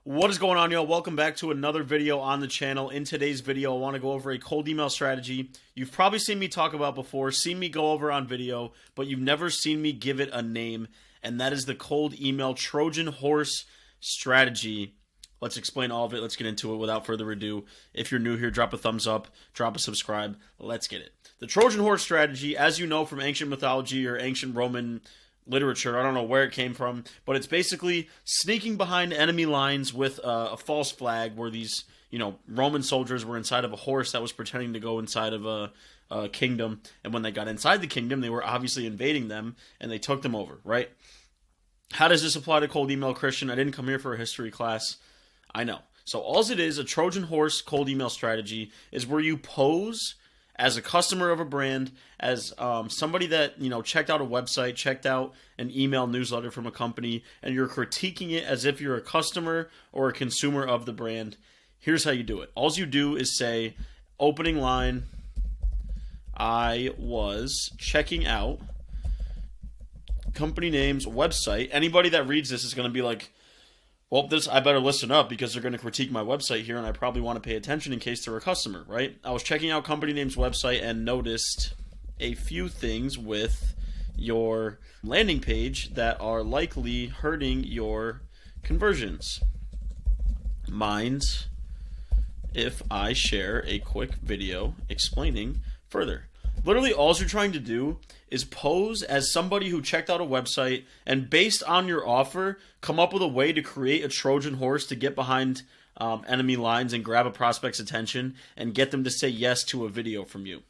What is going on, y'all? Welcome back to another video on the channel. In today's video, I want to go over a cold email strategy you've probably seen me talk about before, seen me go over on video, but you've never seen me give it a name, and that is the cold email Trojan horse strategy. Let's explain all of it. Let's get into it without further ado. If you're new here, drop a thumbs up, drop a subscribe. Let's get it. The Trojan horse strategy, as you know from ancient mythology or ancient Roman literature, I don't know where it came from, but it's basically sneaking behind enemy lines with a false flag where these, Roman soldiers were inside of a horse that was pretending to go inside of a kingdom, and when they got inside the kingdom, they were obviously invading them, and they took them over, right? How does this apply to cold email, Christian? I didn't come here for a history class. I know. So all it is, a Trojan horse cold email strategy, is where you pose as a customer of a brand, as somebody that checked out a website, checked out an email newsletter from a company, and you're critiquing it as if you're a customer or a consumer of the brand. Here's how you do it. All you do is say, opening line, I was checking out company name's website. Anybody that reads this is going to be like, well, I better listen up because they're going to critique my website here, and I probably want to pay attention in case they're a customer, right? I was checking out company name's website and noticed a few things with your landing page that are likely hurting your conversions. Mind if I share a quick video explaining further? Literally, all you're trying to do is pose as somebody who checked out a website and, based on your offer, come up with a way to create a Trojan horse to get behind enemy lines and grab a prospect's attention and get them to say yes to a video from you.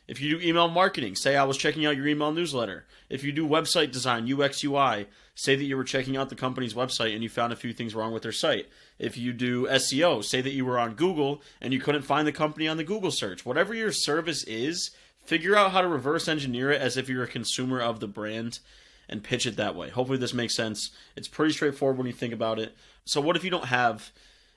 If you do email marketing, say I was checking out your email newsletter. If you do website design, UX, UI, say that you were checking out the company's website and you found a few things wrong with their site. If you do SEO, say that you were on Google and you couldn't find the company on the Google search. Whatever your service is, figure out how to reverse engineer it as if you're a consumer of the brand and pitch it that way. Hopefully this makes sense. It's pretty straightforward when you think about it. So what if you don't have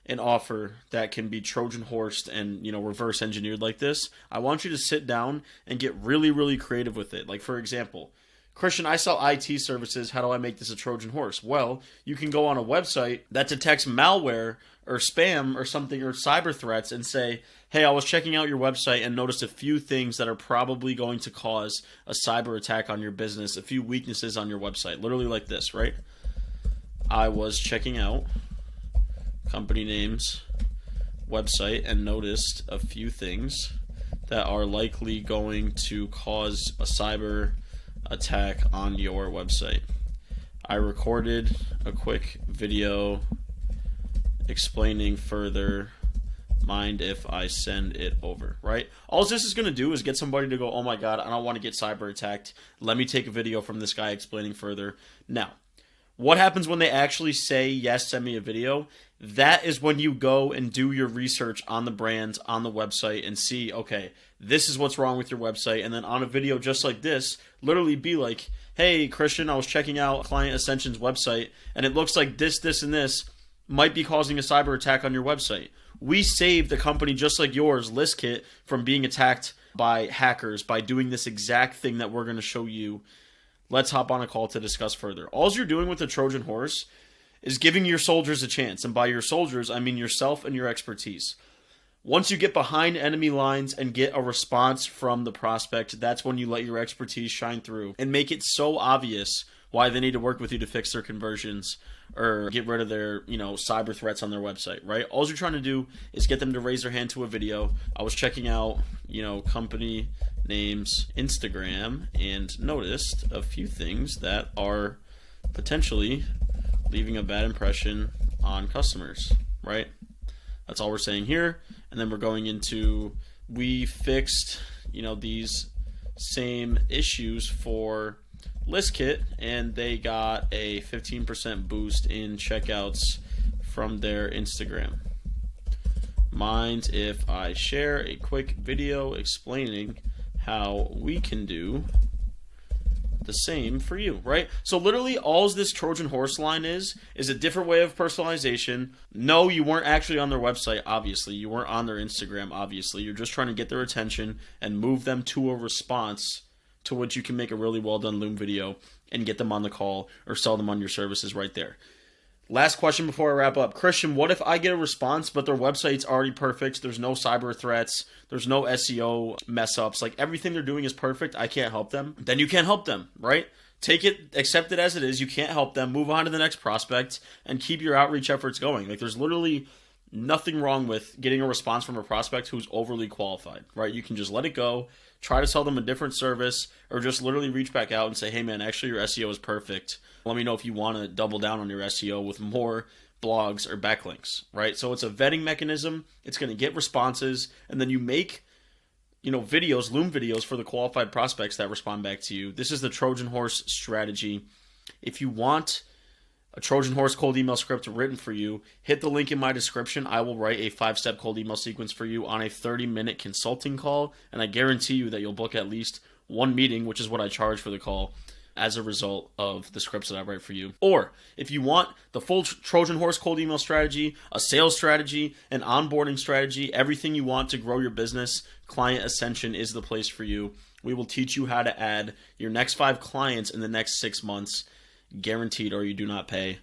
an offer that can be Trojan horsed and, reverse engineered like this? I want you to sit down and get really, really creative with it. Like, for example, Christian, I sell IT services. How do I make this a Trojan horse? Well, you can go on a website that detects malware or spam or something or cyber threats and say, hey, I was checking out your website and noticed a few things that are probably going to cause a cyber attack on your business, a few weaknesses on your website. Literally like this, right? I was checking out company name's website and noticed a few things that are likely going to cause a cyber attack on your website. I recorded a quick video explaining further. Mind if I send it over, right? All this is going to do is get somebody to go, oh my God, I don't want to get cyber attacked. Let me take a video from this guy explaining further. Now, what happens when they actually say, yes, send me a video? That is when you go and do your research on the brand, on the website, and see, okay, this is what's wrong with your website. And then on a video just like this, literally be like, hey, Christian, I was checking out Client Ascension's website, and it looks like this, and this might be causing a cyber attack on your website. We saved a company just like yours, ListKit, from being attacked by hackers by doing this exact thing that we're going to show you. Let's hop on a call to discuss further. All you're doing with the Trojan horse is giving your soldiers a chance. And by your soldiers, I mean yourself and your expertise. Once you get behind enemy lines and get a response from the prospect, that's when you let your expertise shine through and make it so obvious why they need to work with you to fix their conversions or get rid of their, cyber threats on their website, right? All you're trying to do is get them to raise their hand to a video. I was checking out, company name's Instagram and noticed a few things that are potentially leaving a bad impression on customers, right? That's all we're saying here. And then we're going into, we fixed, these same issues for ListKit, and they got a 15% boost in checkouts from their Instagram. Mind if I share a quick video explaining how we can do the same for you, right? So literally all this Trojan horse line is a different way of personalization. No, you weren't actually on their website, obviously. You weren't on their Instagram, obviously. You're just trying to get their attention and move them to a response to which you can make a really well done Loom video and get them on the call or sell them on your services right there. Last question before I wrap up. Christian, what if I get a response, but their website's already perfect? There's no cyber threats. There's no SEO mess ups. Like everything they're doing is perfect. I can't help them. Then you can't help them, right? Take it, accept it as it is. You can't help them. Move on to the next prospect and keep your outreach efforts going. Like there's literally nothing wrong with getting a response from a prospect who's overly qualified, right? You can just let it go, try to sell them a different service, or just literally reach back out and say, hey man, actually your SEO is perfect. Let me know if you want to double down on your SEO with more blogs or backlinks, right? So it's a vetting mechanism. It's going to get responses, and then you make, videos, Loom videos for the qualified prospects that respond back to you. This is the Trojan horse strategy. If you want a Trojan horse cold email script written for you, hit the link in my description. I will write a 5-step cold email sequence for you on a 30-minute consulting call, and I guarantee you that you'll book at least one meeting, which is what I charge for the call, as a result of the scripts that I write for you. Or if you want the full Trojan horse cold email strategy, a sales strategy, an onboarding strategy, everything you want to grow your business, Client Ascension is the place for you. We will teach you how to add your next 5 clients in the next 6 months, guaranteed, or you do not pay.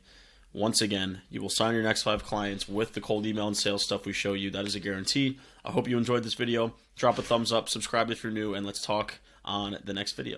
Once again, you will sign your next 5 clients with the cold email and sales stuff we show you. That is a guarantee. I hope you enjoyed this video. Drop a thumbs up, subscribe if you're new, and let's talk on the next video.